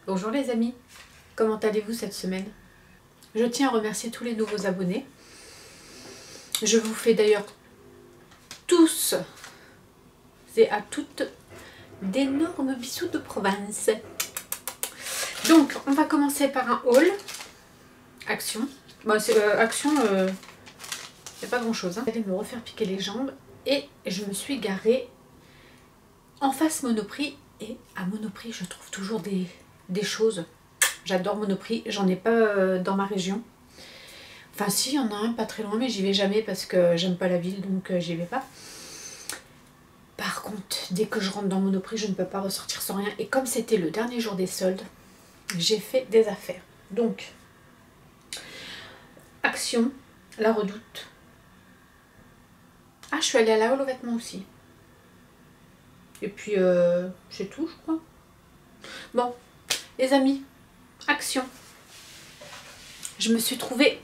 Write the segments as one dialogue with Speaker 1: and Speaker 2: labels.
Speaker 1: Bonjour les amis, comment allez-vous cette semaine? Je tiens à remercier tous les nouveaux abonnés. Je vous fais d'ailleurs tous et à toutes d'énormes bisous de province. Donc on va commencer par un haul. Action. Bon, action, il n'y a pas grand chose. J'allais me refaire piquer les jambes et je me suis garée en face Monoprix. Et à Monoprix, je trouve toujours des choses. J'adore Monoprix, j'en ai pas dans ma région. Enfin si, il y en a un pas très loin, mais j'y vais jamais parce que j'aime pas la ville, donc j'y vais pas. Par contre, dès que je rentre dans Monoprix, je ne peux pas ressortir sans rien. Et comme c'était le dernier jour des soldes, j'ai fait des affaires. Donc, Action, La Redoute. Ah, je suis allée à la Hall aux vêtements aussi. Et puis, c'est tout, je crois. Bon, les amis, Action. Je me suis trouvé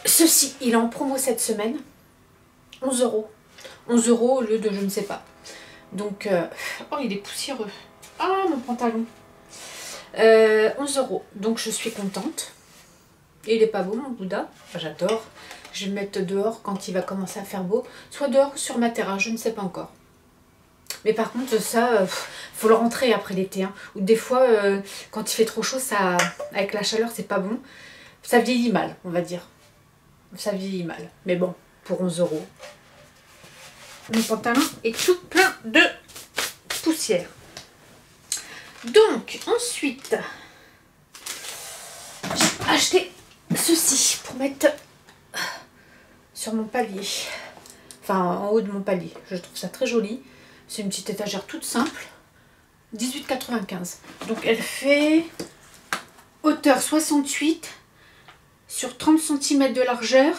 Speaker 1: ceci. Il est en promo cette semaine. 11 €. 11 € au lieu de je ne sais pas. Donc, oh, il est poussiéreux. Ah, mon pantalon. 11 €. Donc, je suis contente. Et il est pas beau, mon Bouddha. J'adore. Je vais le mettre dehors quand il va commencer à faire beau. Soit dehors ou sur ma terrasse, je ne sais pas encore. Mais par contre, ça, faut le rentrer après l'été. Hein. Ou des fois, quand il fait trop chaud, ça, avec la chaleur, c'est pas bon. Ça vieillit mal, on va dire. Ça vieillit mal. Mais bon, pour 11 €. Mon pantalon est tout plein de poussière. Donc, ensuite, j'ai acheté ceci pour mettre sur mon palier. Enfin, en haut de mon palier. Je trouve ça très joli. C'est une petite étagère toute simple. 18,95 €. Donc, elle fait hauteur 68 sur 30 cm de largeur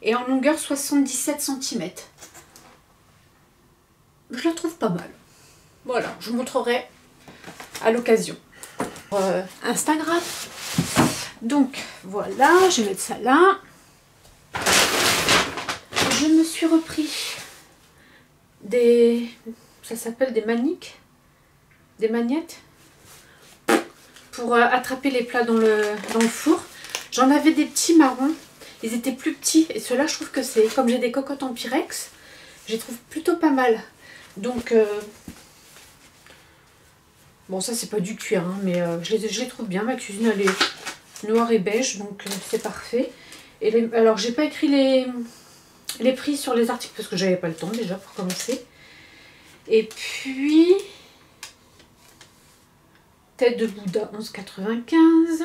Speaker 1: et en longueur 77 cm. Je la trouve pas mal. Voilà, je vous montrerai à l'occasion. Instagram. Donc, voilà, je vais mettre ça là. Je me suis repris ça s'appelle des maniques, des magnettes, pour attraper les plats dans le four. J'en avais des petits marrons, ils étaient plus petits, et ceux-là, je trouve que c'est, comme j'ai des cocottes en pyrex, je les trouve plutôt pas mal. Donc, bon, ça c'est pas du cuir, hein, mais je les trouve bien. Ma cuisine elle est noire et beige, donc c'est parfait. Et alors j'ai pas écrit les prix sur les articles parce que j'avais pas le temps déjà pour commencer. Et puis tête de Bouddha 11,95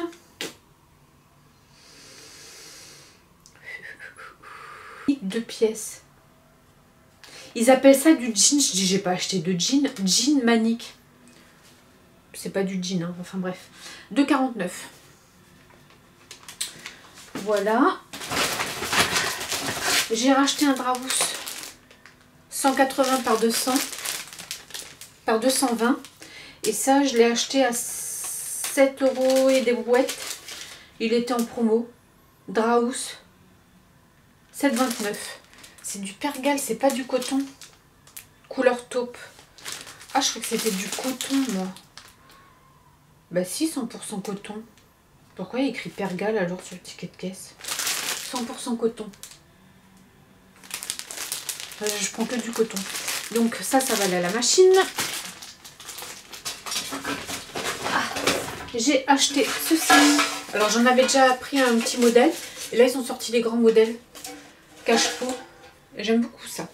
Speaker 1: €. 2 pièces. Ils appellent ça du jean. Je dis j'ai pas acheté de jean. Jean manique. C'est pas du jean, hein. Enfin bref. 2,49 €. Voilà. J'ai racheté un Draous 180 par 200 par 220. Et ça, je l'ai acheté à 7 € et des brouettes. Il était en promo. Draous 7,29 €. C'est du pergale, c'est pas du coton. Couleur taupe. Ah, je crois que c'était du coton, moi. Bah si, 100% coton. Pourquoi il y a écrit pergale alors sur le ticket de caisse? 100% coton. Je prends que du coton. Donc ça va aller à la machine. Ah, j'ai acheté ceci. Alors j'en avais déjà pris un petit modèle. Et là ils ont sorti les grands modèles. Cache-pot. J'aime beaucoup ça.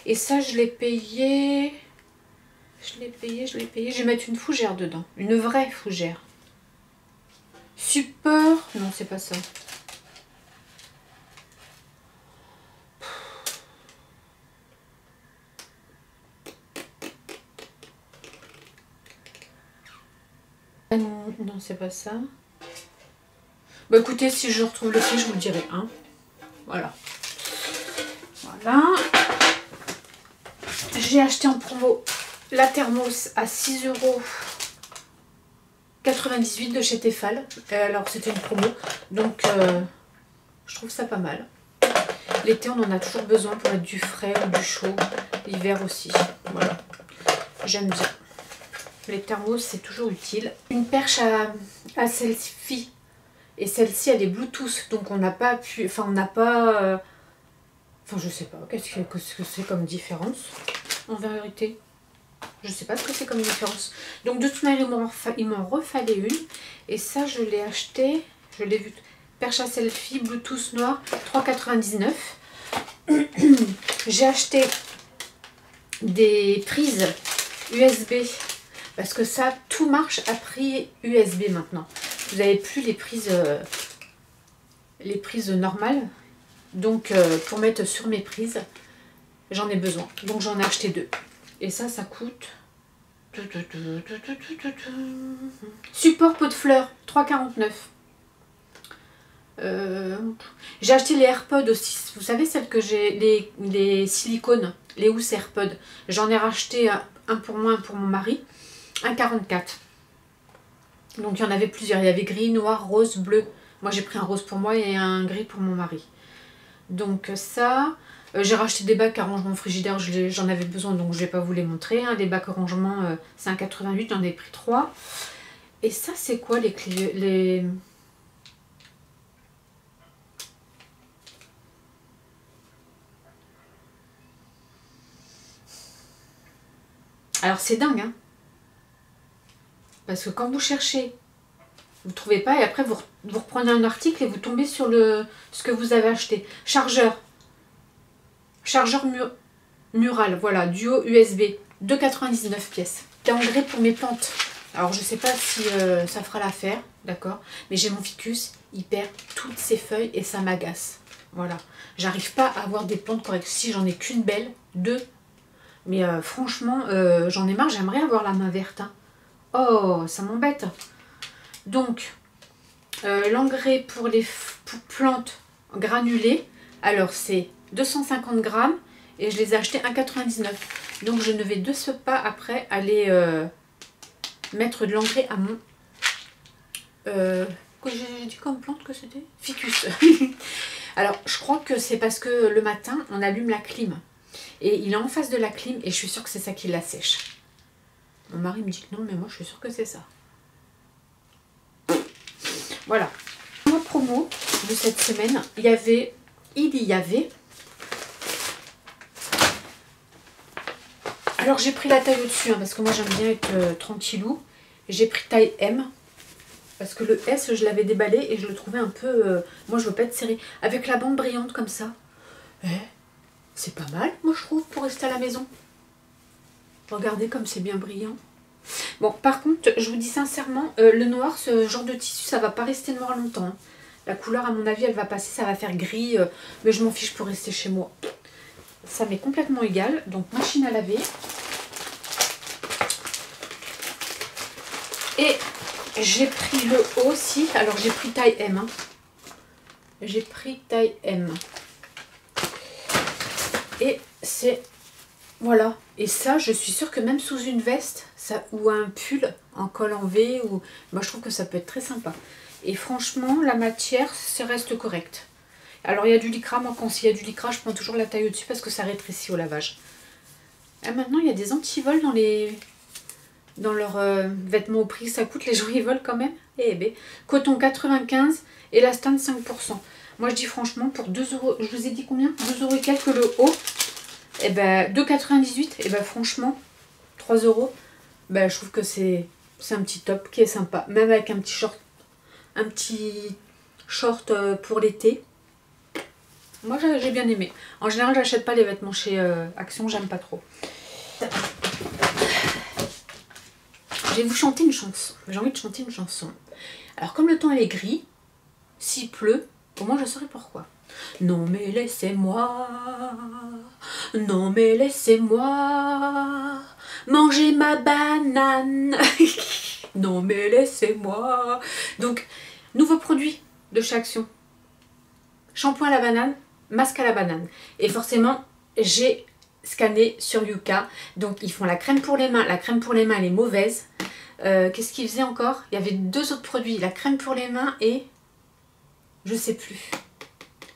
Speaker 1: Et ça je l'ai payé. Je l'ai payé. Je vais mettre une fougère dedans. Une vraie fougère. Support. Non, c'est pas ça. Non, c'est pas ça. Bah écoutez, si je retrouve le prix, je vous le dirai. Hein. Voilà. Voilà. J'ai acheté en promo la thermos à 6,98 € de chez Tefal. Alors c'était une promo. Donc je trouve ça pas mal. L'été, on en a toujours besoin pour mettre du frais ou du chaud. L'hiver aussi. Voilà. J'aime bien. Les thermos, c'est toujours utile. Une perche à selfie. Et celle-ci, elle est Bluetooth. Donc, on n'a pas pu... Enfin, on n'a pas... Enfin, je sais pas. Qu'est-ce que c'est comme différence, en vérité. Je sais pas ce que c'est comme différence. Donc, de toute manière, il m'en refallait une. Et ça, je l'ai acheté. Je l'ai vu. Perche à selfie, Bluetooth noir, 3,99 €. J'ai acheté des prises USB. Parce que ça, tout marche à prix USB maintenant. Vous n'avez plus les prises normales. Donc, pour mettre sur mes prises, j'en ai besoin. Donc, j'en ai acheté 2. Et ça coûte... Support pot de fleurs, 3,49 €. J'ai acheté les AirPods aussi. Vous savez, celles que j'ai, les silicones, les housses AirPods. J'en ai racheté un pour moi, un pour mon mari. 1,44 €. Donc, il y en avait plusieurs. Il y avait gris, noir, rose, bleu. Moi, j'ai pris un rose pour moi et un gris pour mon mari. Donc, ça... j'ai racheté des bacs à rangement frigidaire, j'en avais besoin, donc je ne vais pas vous les montrer. Hein. Les bacs à rangement, c'est 1,88 €, j'en ai pris 3. Et ça, c'est quoi les clés, Alors, c'est dingue, hein. Parce que quand vous cherchez, vous ne trouvez pas, et après, vous reprenez un article et vous tombez sur ce que vous avez acheté. Chargeur mural, voilà, duo USB, 2,99 pièces. C'est engrais pour mes plantes. Alors je sais pas si ça fera l'affaire, d'accord, mais j'ai mon ficus, il perd toutes ses feuilles et ça m'agace. Voilà, j'arrive pas à avoir des plantes correctes. Si j'en ai qu'une belle, 2, mais franchement, j'en ai marre, j'aimerais avoir la main verte. Hein. Oh, ça m'embête. Donc, l'engrais pour les plantes granulées, alors c'est 250 grammes et je les ai achetés 1,99 €. Donc je ne vais de ce pas après aller mettre de l'engrais à mon... que j'ai dit comme plante que c'était ficus. Alors je crois que c'est parce que le matin on allume la clim. Et il est en face de la clim et je suis sûre que c'est ça qui la sèche. Mon mari me dit que non, mais moi je suis sûre que c'est ça. Voilà. Ma promo de cette semaine, il y avait... Alors j'ai pris la taille au-dessus, hein, parce que moi j'aime bien être tranquillou. J'ai pris taille M. Parce que le S, je l'avais déballé et je le trouvais un peu... moi je veux pas être serré. Avec la bande brillante comme ça. C'est pas mal, moi je trouve, pour rester à la maison. Regardez comme c'est bien brillant. Bon, par contre, je vous dis sincèrement, le noir, ce genre de tissu, ça va pas rester noir longtemps. Hein. La couleur, à mon avis, elle va passer, ça va faire gris. Mais je m'en fiche pour rester chez moi. Ça m'est complètement égal. Donc, machine à laver. Et j'ai pris le haut aussi. Alors, j'ai pris taille M. Hein. J'ai pris taille M. Et c'est... Voilà. Et ça, je suis sûre que même sous une veste ou un pull en col en V, moi je trouve que ça peut être très sympa. Et franchement, la matière, ça reste correct. Alors il y a du lycra, moi quand il y a du lycra, je prends toujours la taille au-dessus parce que ça rétrécit au lavage. Et maintenant, il y a des antivols dans leurs vêtements au prix que ça coûte. Les gens ils volent quand même. Eh ben, coton 95 et la stand 5%. Moi je dis franchement, pour 2 €, je vous ai dit combien, 2 € et quelques le haut. Et ben 2,98 €, et ben franchement 3 €, ben je trouve que c'est un petit top qui est sympa, même avec un petit short pour l'été. Moi j'ai bien aimé. En général j'achète pas les vêtements chez Action, j'aime pas trop. Je vais vous chanter une chanson. J'ai envie de chanter une chanson. Alors comme le temps il est gris, s'il pleut, au moins je saurai pourquoi. Non mais laissez-moi, non mais laissez-moi manger ma banane. Non mais laissez-moi. Donc, nouveau produit de chez Action. Shampoing à la banane, masque à la banane. Et forcément, j'ai scanné sur Yuka. Donc, ils font la crème pour les mains. La crème pour les mains, elle est mauvaise. Qu'est-ce qu'ils faisaient encore? Il y avait 2 autres produits. La crème pour les mains et... je sais plus.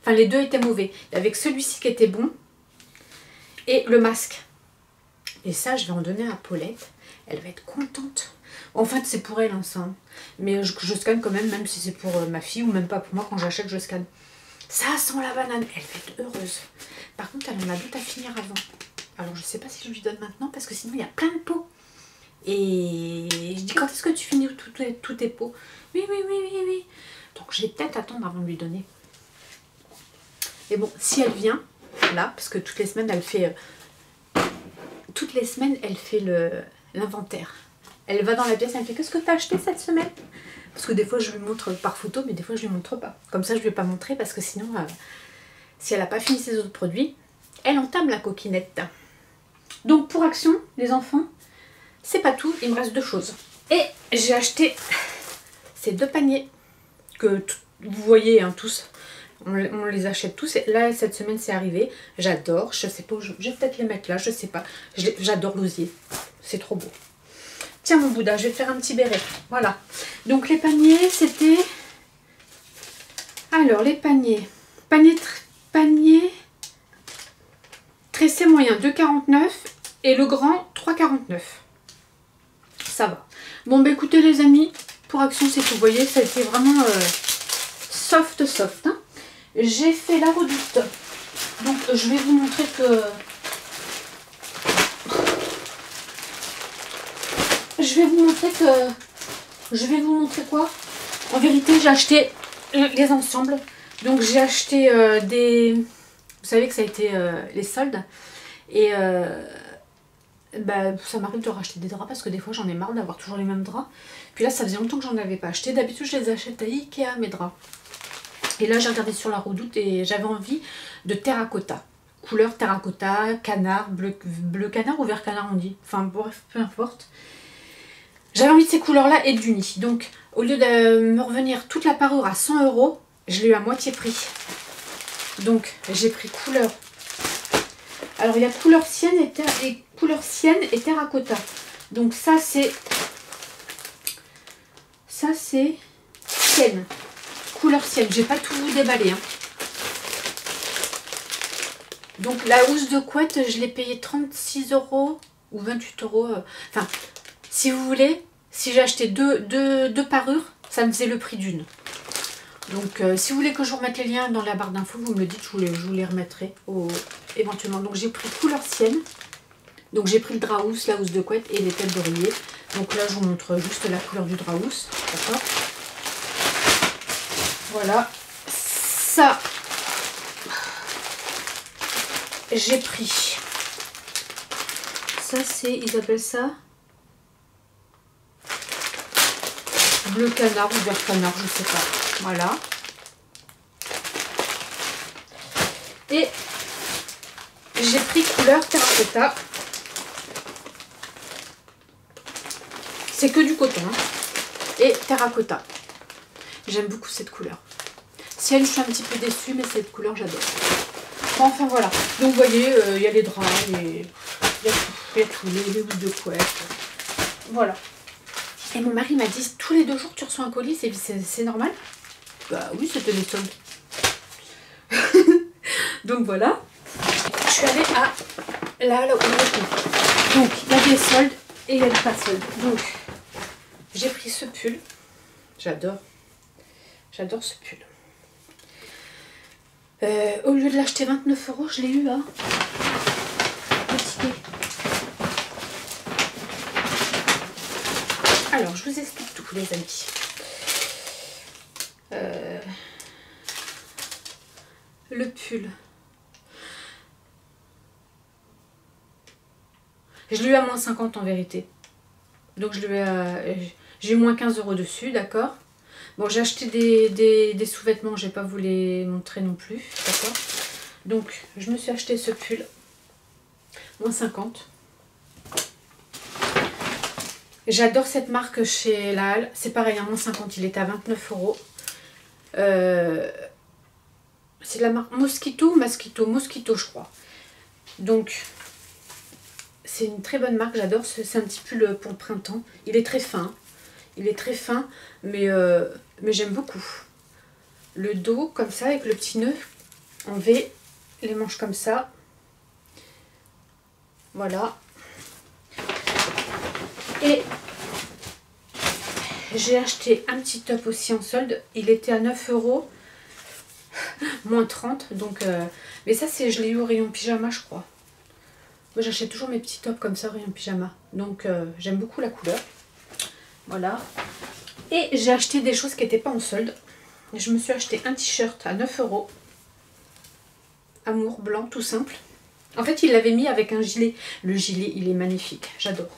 Speaker 1: Enfin, les deux étaient mauvais. Il y avait que celui-ci qui était bon. Et le masque. Et ça, je vais en donner à Paulette. Elle va être contente. En fait, c'est pour elle, hein, ça. Mais je scanne quand même si c'est pour ma fille ou même pas pour moi. Quand j'achète, je scanne. Ça sent la banane. Elle va être heureuse. Par contre, elle en a d'autres à finir avant. Alors, je sais pas si je lui donne maintenant parce que sinon, il y a plein de pots. Et je dis, quand est-ce que tu finis tous tes pots? Oui, oui, oui, oui, oui. Donc, je vais peut-être attendre avant de lui donner. Mais bon, si elle vient, là, parce que toutes les semaines, elle fait... l'inventaire. Elle va dans la pièce, elle me fait, qu'est-ce que tu as acheté cette semaine? Parce que des fois, je lui montre par photo, mais des fois, je lui montre pas. Comme ça, je ne lui ai pas montré, parce que sinon, si elle n'a pas fini ses autres produits, elle entame la coquinette. Donc, pour Action, les enfants, c'est pas tout, il me reste 2 choses. Et j'ai acheté ces 2 paniers, que vous voyez, hein, tous. On les achète tous. Et là, cette semaine, c'est arrivé. J'adore. Je sais pas où je vais peut-être les mettre là. Je sais pas. J'adore l'osier. C'est trop beau. Tiens, mon Bouddha, je vais te faire un petit béret. Voilà. Donc, les paniers, c'était... Alors, les paniers. Panier tressé moyen, 2,49. Et le grand, 3,49. Ça va. Bon, bah écoutez, les amis, pour Action, c'est tout. Vous voyez, ça a été vraiment soft. Hein. J'ai fait la Redoute. Donc je vais vous montrer que... Je vais vous montrer quoi? En vérité, j'ai acheté les ensembles. Donc j'ai acheté des... Vous savez que ça a été les soldes. Et bah, ça m'arrive de racheter des draps parce que des fois j'en ai marre d'avoir toujours les mêmes draps. Puis là, ça faisait longtemps que j'en avais pas acheté. D'habitude, je les achète à Ikea, mes draps. Et là, j'ai regardé sur la Redoute et j'avais envie de terracotta. Couleur terracotta, canard, bleu canard ou vert canard on dit. Enfin bref, peu importe. J'avais envie de ces couleurs-là et d'unis. Donc, au lieu de me revenir toute la parure à 100 €, je l'ai eu à moitié prix. Donc, j'ai pris couleur. Alors, il y a couleur sienne et terracotta. Donc, ça, c'est sienne. Couleur sienne. Je vais pas tout vous déballer. Hein. Donc la housse de couette, je l'ai payée 36 € ou 28 €. Enfin, si vous voulez, si j'ai acheté deux parures, ça me faisait le prix d'une. Donc si vous voulez que je vous remette les liens dans la barre d'infos, vous me le dites, je vous les remettrai éventuellement. Donc j'ai pris couleur sienne. Donc j'ai pris le drap housse, la housse de couette et les têtes d'oreiller. Donc là, je vous montre juste la couleur du drap housse. D'accord ? Voilà, ça, j'ai pris, ça c'est, ils appellent ça bleu canard ou vert canard, je sais pas, voilà. Et j'ai pris couleur terracotta, c'est que du coton, hein. Et terracotta. J'aime beaucoup cette couleur. Ciel, je suis un petit peu déçue, mais cette couleur, j'adore. Enfin, voilà. Donc, vous voyez, il y a les draps, il y a tout, les housses de couette. Voilà. Et mon mari m'a dit, tous les 2 jours, tu reçois un colis, c'est normal? Bah oui, c'était les soldes. Donc, voilà. Je suis allée à là où on est. Donc, il y a des soldes et il y a pas de soldes. Donc, j'ai pris ce pull. J'adore. J'adore ce pull. Au lieu de l'acheter 29 €, je l'ai eu à petit dé. Alors, je vous explique tout, les amis. Le pull. Je l'ai eu à moins 50 en vérité. Donc, j'ai eu moins 15 € dessus, d'accord? Bon, j'ai acheté des sous-vêtements, je vais pas vous les montrer non plus, d'accord? Donc, je me suis acheté ce pull, moins 50. J'adore cette marque chez La Halle, c'est pareil, à moins 50, il est à 29 €. C'est la marque Mosquito, je crois. Donc, c'est une très bonne marque, j'adore, c'est un petit pull pour le printemps. Il est très fin. Il est très fin, mais j'aime beaucoup. Le dos, comme ça, avec le petit nœud en V. Les manches comme ça. Voilà. Et j'ai acheté un petit top aussi en solde. Il était à 9 €, moins 30. Donc, mais ça, je l'ai eu au rayon pyjama, je crois. Moi, j'achète toujours mes petits tops comme ça, au rayon pyjama. Donc, j'aime beaucoup la couleur. Voilà. Et j'ai acheté des choses qui n'étaient pas en solde. Je me suis acheté un t-shirt à 9 €. Amour blanc, tout simple. En fait, il l'avait mis avec un gilet. Le gilet, il est magnifique. J'adore.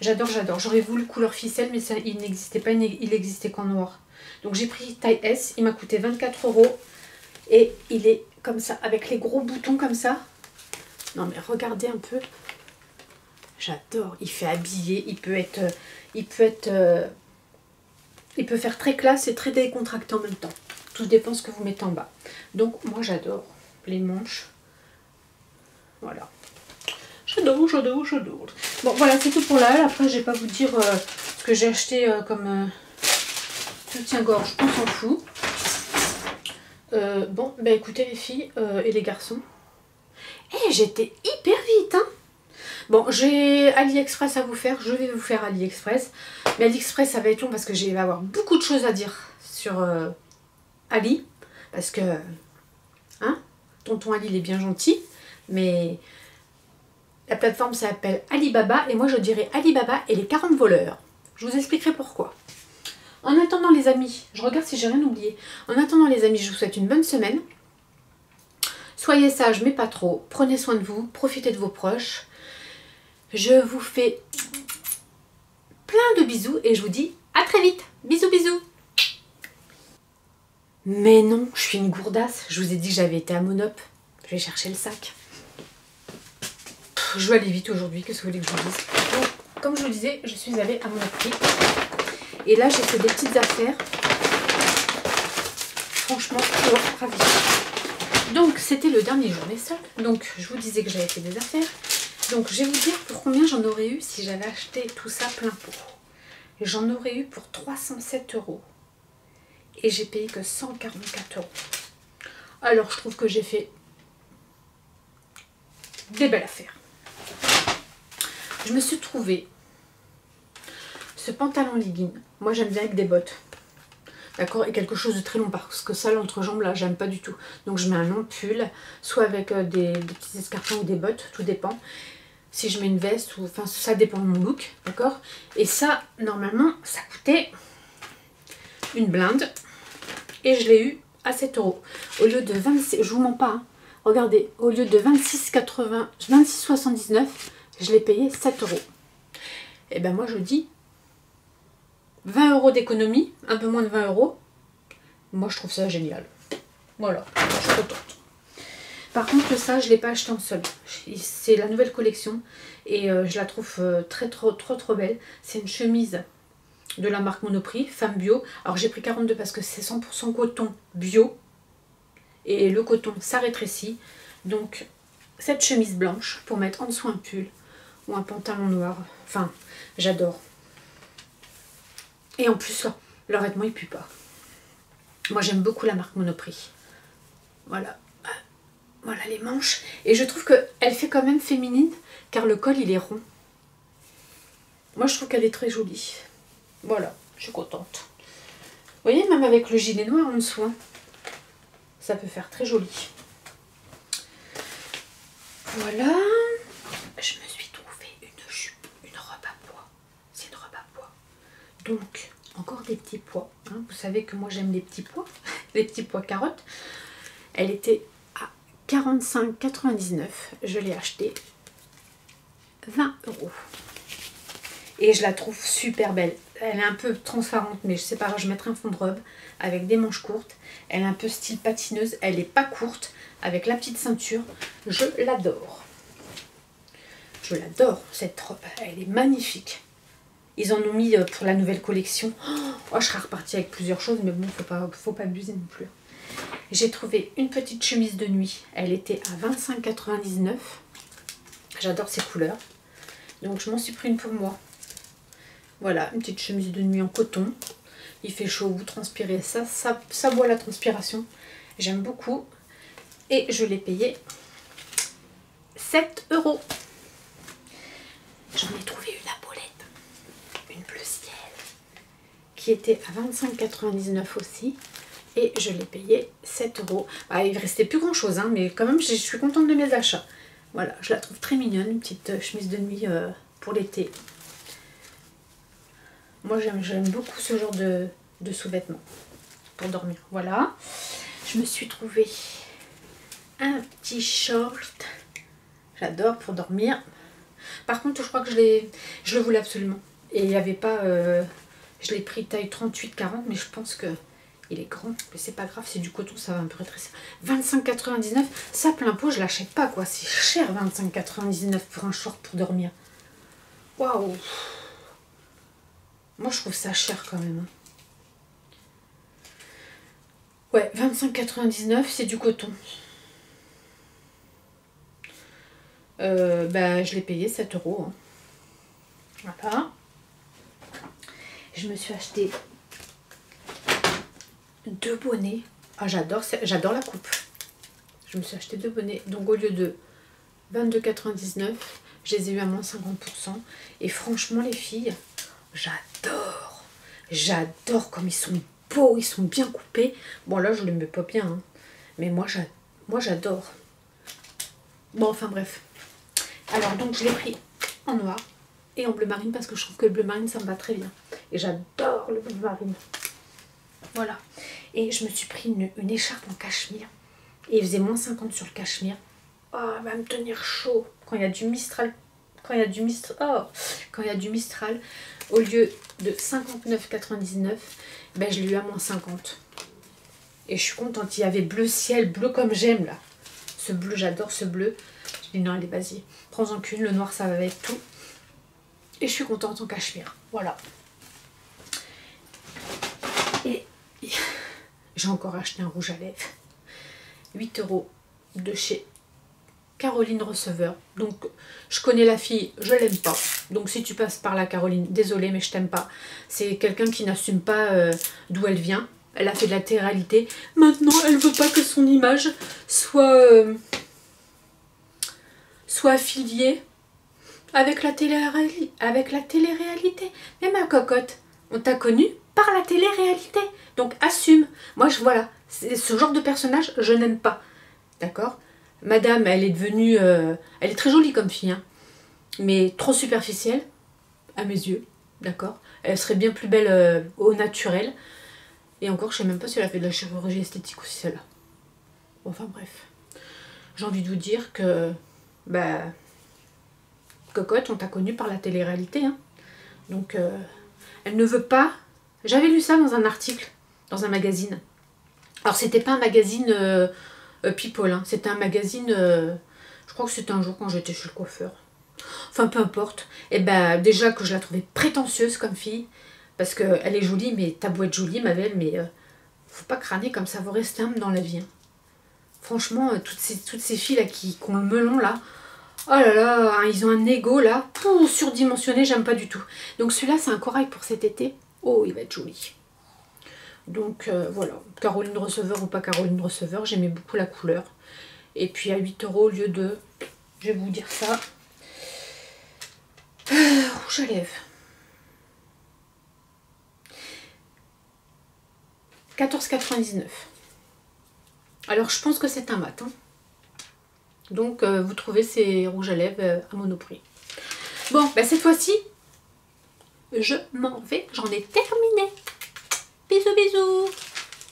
Speaker 1: J'adore, j'adore. J'aurais voulu couleur ficelle, mais ça, il n'existait pas. Il n'existait qu'en noir. Donc, j'ai pris taille S. Il m'a coûté 24 €. Et il est comme ça, avec les gros boutons comme ça. Non, mais regardez un peu. J'adore. Il fait habiller. Il peut faire très classe et très décontracté en même temps. Tout dépend ce que vous mettez en bas. Donc, moi, j'adore les manches. Voilà. J'adore, j'adore, j'adore. Bon, voilà, c'est tout pour la halle. Après, je vais pas vous dire ce que j'ai acheté comme soutien-gorge. On s'en fout. Bon, bah écoutez les filles et les garçons. J'étais hyper vite, hein. Bon, j'ai AliExpress à vous faire. Je vais vous faire AliExpress. Mais AliExpress, ça va être long parce que je vais avoir beaucoup de choses à dire sur Ali. Parce que, hein, tonton Ali, il est bien gentil. Mais la plateforme s'appelle Alibaba. Et moi, je dirais Alibaba et les 40 voleurs. Je vous expliquerai pourquoi. En attendant, les amis, je regarde si j'ai rien oublié. En attendant, les amis, je vous souhaite une bonne semaine. Soyez sages, mais pas trop. Prenez soin de vous. Profitez de vos proches. Je vous fais plein de bisous et je vous dis à très vite. Bisous, bisous. Mais non, je suis une gourdasse. Je vous ai dit que j'avais été à Monop. Je vais chercher le sac. Je vais aller vite aujourd'hui. Qu'est-ce que vous voulez que je vous dise? Donc, comme je vous disais, je suis allée à Monoprix. Et là, j'ai fait des petites affaires. Franchement, ravie. Donc, c'était le dernier jour des soldes. Donc, je vous disais que j'avais fait des affaires. Donc, je vais vous dire pour combien j'en aurais eu si j'avais acheté tout ça plein pot. J'en aurais eu pour 307 €. Et j'ai payé que 144 €. Alors, je trouve que j'ai fait des belles affaires. Je me suis trouvé ce pantalon legging. Moi, j'aime bien avec des bottes. D'accord, et quelque chose de très long parce que ça, l'entrejambe là, j'aime pas du tout. Donc, je mets un long pull, soit avec des petits escarpins ou des bottes, tout dépend. Si je mets une veste, ou enfin, ça dépend de mon look, d'accord. Et ça, normalement, ça coûtait une blinde. Et je l'ai eu à 7 €. Au lieu de 26, je vous mens pas, hein. Regardez, au lieu de 26,79, je l'ai payé 7 €. Et ben moi, je dis 20 € d'économie, un peu moins de 20 €. Moi, je trouve ça génial. Voilà, je suis contente. Par contre, ça, je ne l'ai pas acheté en solde. C'est la nouvelle collection et je la trouve trop belle. C'est une chemise de la marque Monoprix, femme bio. Alors, j'ai pris 42 parce que c'est 100% coton bio. Et le coton, ça rétrécit. Donc, cette chemise blanche pour mettre en dessous un pull ou un pantalon noir. Enfin, j'adore. Et en plus, leur vêtement, il pue pas. Moi, j'aime beaucoup la marque Monoprix. Voilà. Voilà les manches. Et je trouve qu'elle fait quand même féminine, car le col, il est rond. Moi, je trouve qu'elle est très jolie. Voilà, je suis contente. Vous voyez, même avec le gilet noir en dessous, hein, ça peut faire très joli. Voilà. Je me suis trouvé une jupe, une robe à pois. C'est une robe à pois. Donc, encore des petits pois. Hein. Vous savez que moi, j'aime les petits pois. Les petits pois carottes. Elle était 45,99 €. Je l'ai acheté 20 €. Et je la trouve super belle. Elle est un peu transparente, mais je sais pas, je mettrai un fond de robe avec des manches courtes. Elle est un peu style patineuse. Elle n'est pas courte, avec la petite ceinture. Je l'adore. Je l'adore, cette robe. Elle est magnifique. Ils en ont mis pour la nouvelle collection. Oh, je serais repartie avec plusieurs choses, mais bon, faut pas abuser non plus. J'ai trouvé une petite chemise de nuit. Elle était à 25,99 €. J'adore ces couleurs. Donc je m'en suis pris une pour moi. Voilà, une petite chemise de nuit en coton. Il fait chaud, vous transpirez. Ça boit la transpiration. J'aime beaucoup. Et je l'ai payé 7 €. J'en ai trouvé une à Paulette. qui était à 25,99 € aussi. Et je l'ai payé 7 €. Ah, il ne restait plus grand chose, hein, mais quand même je suis contente de mes achats. Voilà, je la trouve très mignonne, une petite chemise de nuit pour l'été. Moi j'aime beaucoup ce genre de sous-vêtements pour dormir. Voilà, je me suis trouvé un petit short. J'adore pour dormir. Par contre, je crois que je le voulais absolument. Et il n'y avait pas... je l'ai pris taille 38-40, mais je pense que il est grand. Mais c'est pas grave, c'est du coton, ça va un peu rétrécir. 25,99 €, ça plein pot, je l'achète pas, quoi. C'est cher, 25,99 € pour un short pour dormir. Waouh! Moi, je trouve ça cher quand même. Ouais, 25,99 €, c'est du coton. Bah, je l'ai payé 7 €. Hein. Voilà. Je me suis acheté 2 bonnets. Ah, j'adore la coupe. Je me suis acheté 2 bonnets. Donc, au lieu de 22,99 €, je les ai eu à moins 50%. Et franchement, les filles, j'adore. J'adore comme ils sont beaux, ils sont bien coupés. Bon, là, je les mets pas bien. Hein. Mais moi, j'adore. Bon, enfin, bref. Alors, donc, je l'ai pris en noir et en bleu marine parce que je trouve que le bleu marine, ça me va très bien. Et j'adore le bleu marine. Voilà. Et je me suis pris une écharpe en cachemire. Et il faisait moins 50 sur le cachemire. Oh, elle va me tenir chaud. Quand il y a du Mistral. Quand il y a du Mistral, au lieu de 59,99 €, ben, je l'ai eu à moins 50. Et je suis contente. Il y avait bleu ciel, bleu comme j'aime là. Ce bleu, j'adore ce bleu. Je dis non, allez, vas-y. Prends-en qu'une. Le noir, ça va avec tout. Et je suis contente en cachemire. Voilà. Et j'ai encore acheté un rouge à lèvres. 8 € de chez Caroline Receveur. Donc, je connais la fille, je l'aime pas. Donc, si tu passes par là, Caroline, désolée, mais je t'aime pas. C'est quelqu'un qui n'assume pas d'où elle vient. Elle a fait de la télé-réalité. Maintenant, elle veut pas que son image soit affiliée avec la télé-réalité. Mais ma cocotte, on t'a connue par la télé-réalité. Donc, assume. Moi, voilà. Ce genre de personnage, je n'aime pas. D'accord ? Madame, elle est devenue... elle est très jolie comme fille, hein, mais trop superficielle, à mes yeux, d'accord. Elle serait bien plus belle au naturel. Et encore, je sais même pas si elle a fait de la chirurgie esthétique aussi, celle-là. Bon, enfin, bref. J'ai envie de vous dire que... Bah... Cocotte, on t'a connue par la télé-réalité, hein. Donc, elle ne veut pas... J'avais lu ça dans un article, dans un magazine. Alors, c'était pas un magazine... People, hein. C'était un magazine, je crois que c'était un jour quand j'étais chez le coiffeur. Enfin, peu importe. Et ben déjà que je la trouvais prétentieuse comme fille, parce qu'elle est jolie, mais t'as beau être jolie, ma belle, mais faut pas crâner comme ça, vous restez humble dans la vie. Hein. Franchement, toutes ces filles là qui ont le melon là, oh là là, hein, ils ont un ego là, surdimensionné, j'aime pas du tout. Donc celui-là, c'est un corail pour cet été. Oh, il va être joli. Donc voilà, Caroline Receveur ou pas Caroline Receveur, j'aimais beaucoup la couleur. Et puis à 8 € au lieu de, je vais vous dire ça, rouge à lèvres. 14,99 €. Alors je pense que c'est un mat. Hein. Donc vous trouvez ces rouges à lèvres à Monoprix. Bon, bah, cette fois-ci, je m'en vais, j'en ai terminé. Bisous, bisous.